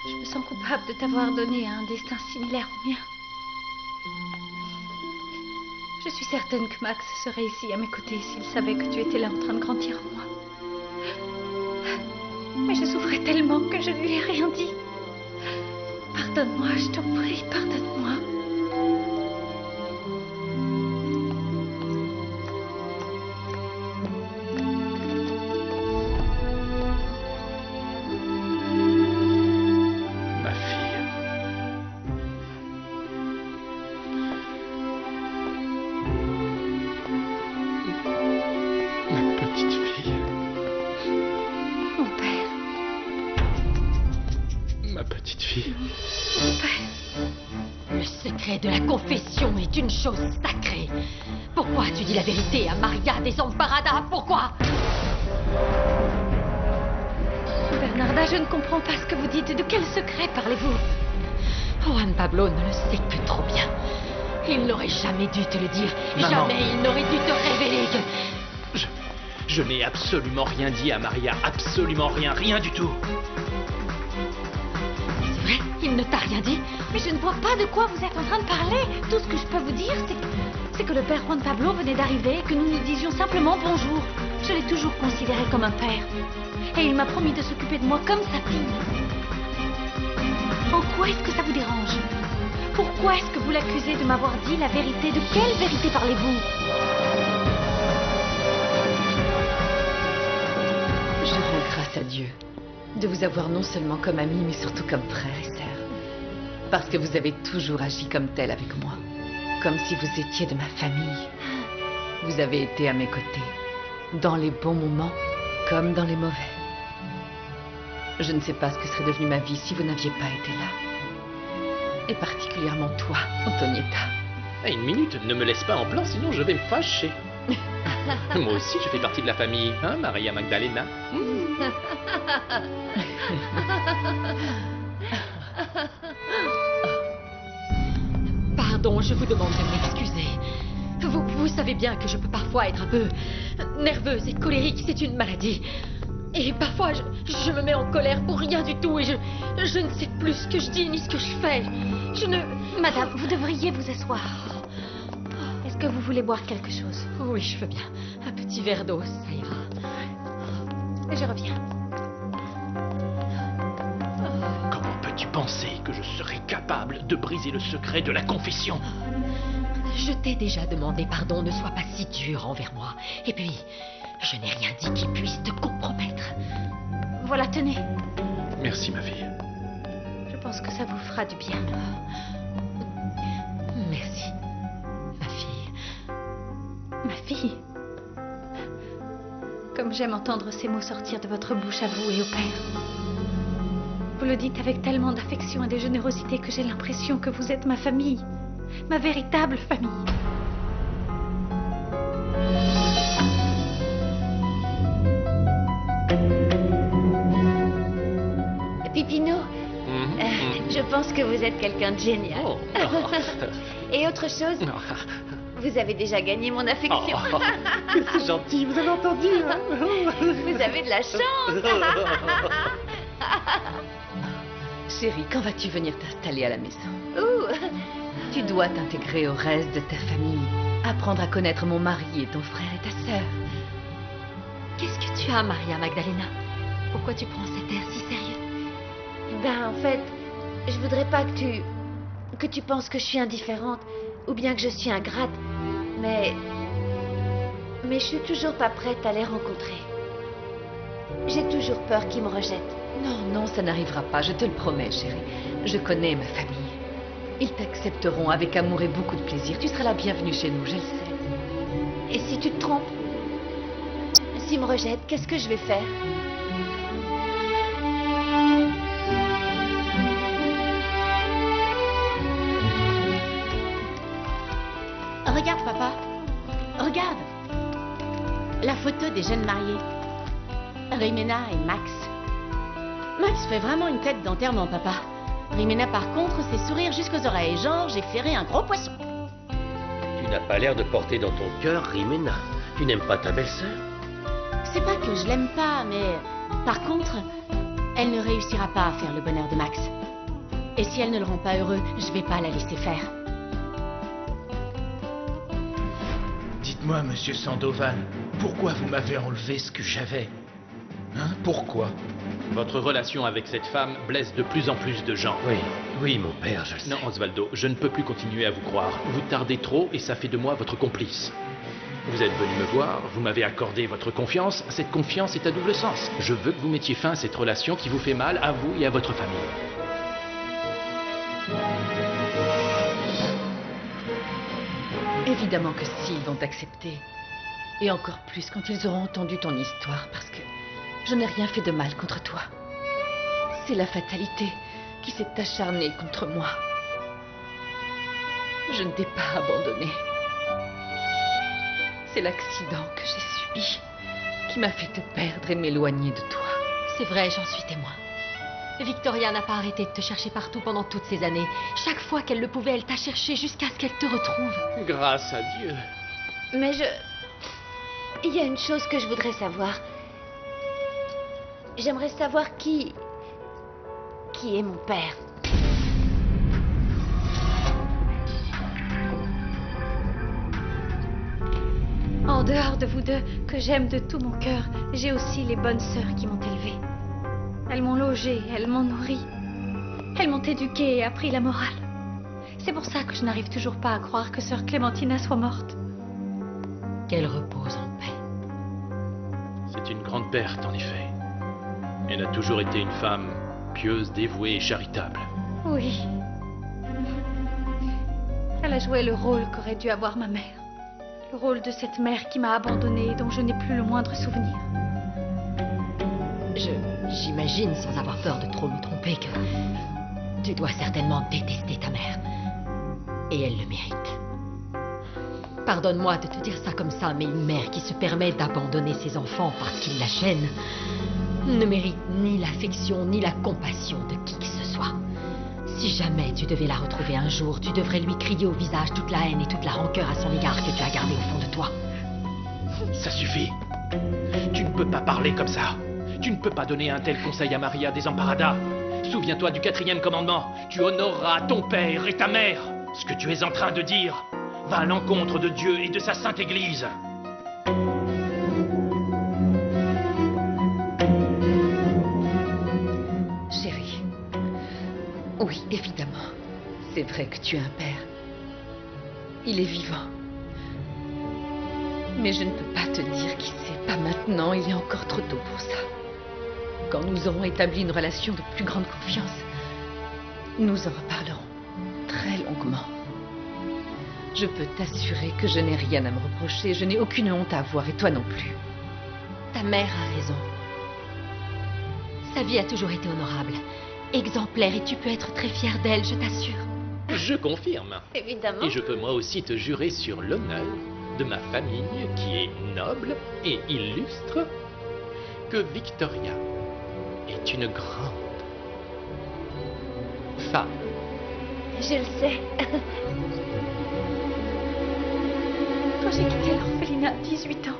Je me sens coupable de t'avoir donné un destin similaire au mien. Je suis certaine que Max serait ici à mes côtés s'il savait que tu étais là en train de grandir en moi. Mais je souffrais tellement que je ne lui ai rien dit. Pardonne-moi, je t'en prie, pardonne-moi. Ma fille. Ma petite fille. Mon père, Ma petite fille. mon père. Le secret de la confession est une chose sacrée. Pourquoi tu dis la vérité à Maria Desamparada? Pourquoi? Bernarda, je ne comprends pas ce que vous dites. De quel secret parlez-vous? Juan Pablo ne le sait que trop bien. Il n'aurait jamais dû te le dire. Maman. Jamais il n'aurait dû te révéler que... Je n'ai absolument rien dit à Maria. Absolument rien. Rien du tout. C'est vrai? Il ne t'a rien dit? Mais je ne vois pas de quoi vous êtes en train de parler. Tout ce que je peux vous dire, c'est que le père Juan Pablo venait d'arriver et que nous nous disions simplement bonjour. Je l'ai toujours considéré comme un père. Et il m'a promis de s'occuper de moi comme sa fille. En quoi est-ce que ça vous dérange? Pourquoi est-ce que vous l'accusez de m'avoir dit la vérité? De quelle vérité parlez-vous? Je rends grâce à Dieu de vous avoir non seulement comme ami, mais surtout comme frère et sœur. Parce que vous avez toujours agi comme tel avec moi. Comme si vous étiez de ma famille. Vous avez été à mes côtés. Dans les bons moments, comme dans les mauvais. Je ne sais pas ce que serait devenue ma vie si vous n'aviez pas été là. Et particulièrement toi, Antonietta. Une minute, ne me laisse pas en plan, sinon je vais me fâcher. Moi aussi, je fais partie de la famille, hein, Maria Magdalena. Pardon, je vous demande de m'excuser. Vous savez bien que je peux parfois être un peu nerveuse et colérique, c'est une maladie. Et parfois, je me mets en colère pour rien du tout et je ne sais plus ce que je dis ni ce que je fais. Je ne... Madame, vous devriez vous asseoir. Est-ce que vous voulez boire quelque chose? Oui, je veux bien. Un petit verre d'eau, ça ira. Je reviens. Comment peux-tu penser que je serais capable de briser le secret de la confession? Je t'ai déjà demandé pardon, ne sois pas si dur envers moi. Et puis, je n'ai rien dit qui puisse te compromettre. Voilà, tenez. Merci, ma fille. Je pense que ça vous fera du bien. Merci, ma fille. Ma fille. Comme j'aime entendre ces mots sortir de votre bouche à vous et au père. Vous le dites avec tellement d'affection et de générosité que j'ai l'impression que vous êtes ma famille. Ma véritable famille. Pipino, je pense que vous êtes quelqu'un de génial. Oh. Et autre chose, vous avez déjà gagné mon affection. Oh, c'est gentil, vous avez entendu, hein? Vous avez de la chance. Chérie, quand vas-tu venir t'installer à la maison? Ouh, Tu dois t'intégrer au reste de ta famille. Apprendre à connaître mon mari et ton frère et ta sœur. Qu'est-ce que tu as, Maria Magdalena? Pourquoi tu prends cet air si sérieux? ben en fait, je voudrais pas que tu penses que je suis indifférente ou bien que je suis ingrate, mais je suis toujours pas prête à les rencontrer. J'ai toujours peur qu'ils me rejettent. Non, non, ça n'arrivera pas, je te le promets, chérie. Je connais ma famille. Ils t'accepteront avec amour et beaucoup de plaisir. Tu seras la bienvenue chez nous, je le sais. Et si tu te trompes, s'ils me rejettent, qu'est-ce que je vais faire? Regarde, papa. Regarde. La photo des jeunes mariés. Rimena et Max. Max fait vraiment une tête d'enterrement, papa. Rimena, par contre, c'est sourire jusqu'aux oreilles. Genre, j'ai flairé un gros poisson. Tu n'as pas l'air de porter dans ton cœur Rimena. Tu n'aimes pas ta belle-sœur? C'est pas que je l'aime pas, mais... Par contre, elle ne réussira pas à faire le bonheur de Max. Et si elle ne le rend pas heureux, je vais pas la laisser faire. Dites-moi, monsieur Sandoval, pourquoi vous m'avez enlevé ce que j'avais? Hein? Pourquoi? Votre relation avec cette femme blesse de plus en plus de gens. Oui, oui, mon père, je le sais. Non, Osvaldo, je ne peux plus continuer à vous croire. Vous tardez trop et ça fait de moi votre complice. Vous êtes venu me voir, vous m'avez accordé votre confiance. Cette confiance est à double sens. Je veux que vous mettiez fin à cette relation qui vous fait mal à vous et à votre famille. Évidemment que si, ils vont t'accepter. Et encore plus quand ils auront entendu ton histoire, parce que je n'ai rien fait de mal contre toi. C'est la fatalité qui s'est acharnée contre moi. Je ne t'ai pas abandonné. C'est l'accident que j'ai subi qui m'a fait te perdre et m'éloigner de toi. C'est vrai, j'en suis témoin. Victoria n'a pas arrêté de te chercher partout pendant toutes ces années. Chaque fois qu'elle le pouvait, elle t'a cherché jusqu'à ce qu'elle te retrouve. Grâce à Dieu. Mais il y a une chose que je voudrais savoir. J'aimerais savoir qui est mon père. En dehors de vous deux, que j'aime de tout mon cœur, j'ai aussi les bonnes sœurs qui m'ont élevée. Elles m'ont logée, elles m'ont nourrie. Elles m'ont éduquée et appris la morale. C'est pour ça que je n'arrive toujours pas à croire que sœur Clémentina soit morte. Qu'elle repose en paix. C'est une grande perte, en effet. Elle a toujours été une femme pieuse, dévouée et charitable. Oui. Elle a joué le rôle qu'aurait dû avoir ma mère. Le rôle de cette mère qui m'a abandonnée et dont je n'ai plus le moindre souvenir. J'imagine, sans avoir peur de trop me tromper, que tu dois certainement détester ta mère. Et elle le mérite. Pardonne-moi de te dire ça comme ça, mais une mère qui se permet d'abandonner ses enfants parce qu'ils la chaînent ne mérite ni l'affection ni la compassion de qui que ce soit. Si jamais tu devais la retrouver un jour, tu devrais lui crier au visage toute la haine et toute la rancœur à son égard que tu as gardée au fond de toi. Ça suffit. Tu ne peux pas parler comme ça. Tu ne peux pas donner un tel conseil à Maria Desamparada. Souviens-toi du 4e commandement. Tu honoreras ton père et ta mère. Ce que tu es en train de dire va à l'encontre de Dieu et de sa sainte Église. Chérie, oui, évidemment. C'est vrai que tu as un père. Il est vivant. Mais je ne peux pas te dire qui c'est. Pas maintenant, il est encore trop tôt pour ça. Quand nous aurons établi une relation de plus grande confiance, nous en reparlerons très longuement. Je peux t'assurer que je n'ai rien à me reprocher, je n'ai aucune honte à avoir, et toi non plus. Ta mère a raison. Sa vie a toujours été honorable, exemplaire, et tu peux être très fière d'elle, je t'assure. Je confirme. Évidemment. Et je peux moi aussi te jurer sur l'honneur de ma famille, qui est noble et illustre, que Victoria est une grande femme. Je le sais. Quand j'ai quitté l'orphelinat à 18 ans,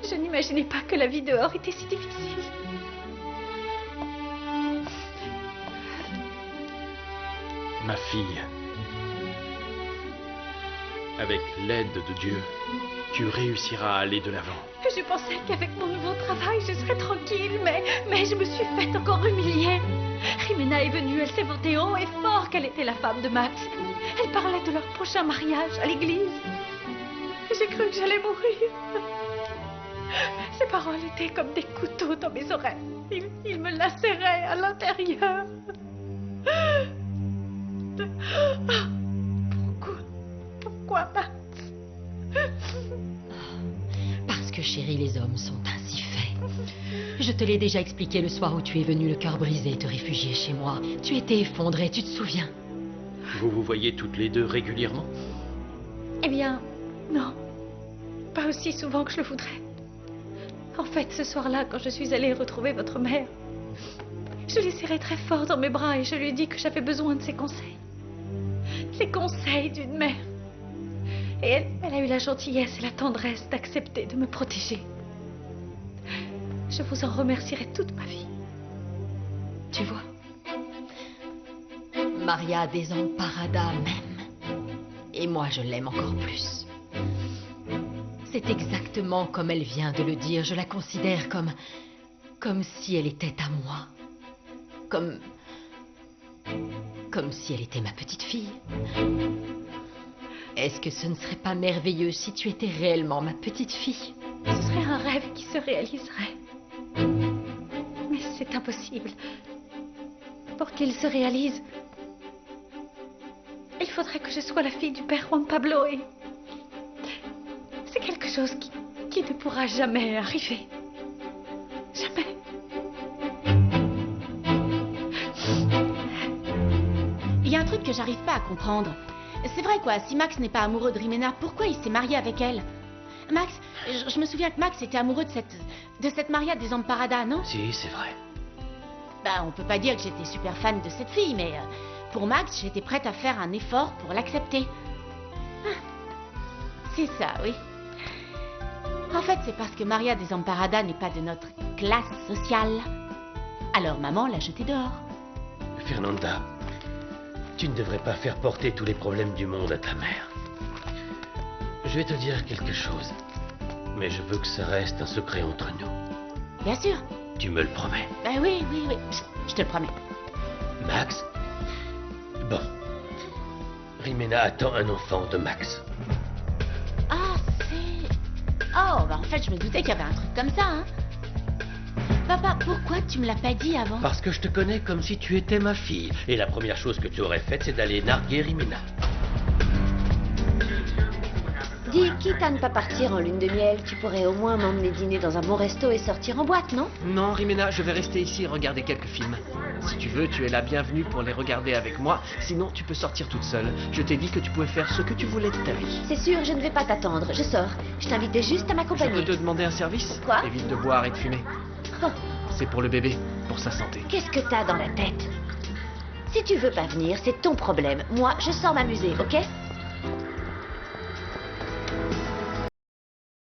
je n'imaginais pas que la vie dehors était si difficile. Ma fille, avec l'aide de Dieu, tu réussiras à aller de l'avant. Je pensais qu'avec mon nouveau travail, je serais tranquille, mais je me suis faite encore humilier. Jimena est venue, elle s'est vantée haut et fort qu'elle était la femme de Max. Elle parlait de leur prochain mariage à l'église. J'ai cru que j'allais mourir. Ses paroles étaient comme des couteaux dans mes oreilles. Ils me lacéraient à l'intérieur. Pourquoi Max? Parce que, chérie, les hommes sont ainsi faits. Je te l'ai déjà expliqué le soir où tu es venu le cœur brisé te réfugier chez moi. Tu étais effondrée, tu te souviens? Vous vous voyez toutes les deux régulièrement? Eh bien, non. Pas aussi souvent que je le voudrais. En fait, ce soir-là, quand je suis allée retrouver votre mère, je l'ai serrée très fort dans mes bras et je lui ai dit que j'avais besoin de ses conseils. Les conseils d'une mère. Et elle a eu la gentillesse et la tendresse d'accepter de me protéger. Je vous en remercierai toute ma vie. Tu vois? Maria Desamparada m'aime. Et moi, je l'aime encore plus. C'est exactement comme elle vient de le dire. Je la considère comme si elle était à moi. Comme si elle était ma petite fille. Est-ce que ce ne serait pas merveilleux si tu étais réellement ma petite fille? Ce serait un rêve qui se réaliserait. Mais c'est impossible. Pour qu'il se réalise, il faudrait que je sois la fille du père Juan Pablo et... c'est quelque chose qui ne pourra jamais arriver. Jamais. Il y a un truc que j'arrive pas à comprendre. C'est vrai quoi, si Max n'est pas amoureux de Rimena, pourquoi il s'est marié avec elle? Max, je me souviens que Max était amoureux de cette Maria Desamparada, non? Si, c'est vrai. Bah, on peut pas dire que j'étais super fan de cette fille, mais pour Max, j'étais prête à faire un effort pour l'accepter. Ah, c'est ça, oui. En fait, c'est parce que Maria Desamparada n'est pas de notre classe sociale. Alors maman l'a jetée dehors. Fernanda, tu ne devrais pas faire porter tous les problèmes du monde à ta mère. Je vais te dire quelque chose, mais je veux que ça reste un secret entre nous. Bien sûr. Tu me le promets? Ben oui, je te le promets. Max? Bon. Rimena attend un enfant de Max. Ah, c'est... Oh, bah en fait, je me doutais qu'il y avait un truc comme ça, hein. Papa, pourquoi tu me l'as pas dit avant? Parce que je te connais comme si tu étais ma fille. Et la première chose que tu aurais faite, c'est d'aller narguer Rimena. Dis, quitte à ne pas partir en lune de miel, tu pourrais au moins m'emmener dîner dans un bon resto et sortir en boîte, non? Non, Rimena, je vais rester ici et regarder quelques films. Si tu veux, tu es la bienvenue pour les regarder avec moi. Sinon, tu peux sortir toute seule. Je t'ai dit que tu pouvais faire ce que tu voulais de ta vie. C'est sûr, je ne vais pas t'attendre. Je sors. Je t'invitais juste à Je m'accompagner. peux te demander un service? Quoi? Évite de boire et de fumer. Oh, C'est pour le bébé, pour sa santé. qu'est-ce que t'as dans la tête? Si tu veux pas venir, c'est ton problème. Moi, je sors m'amuser, ok?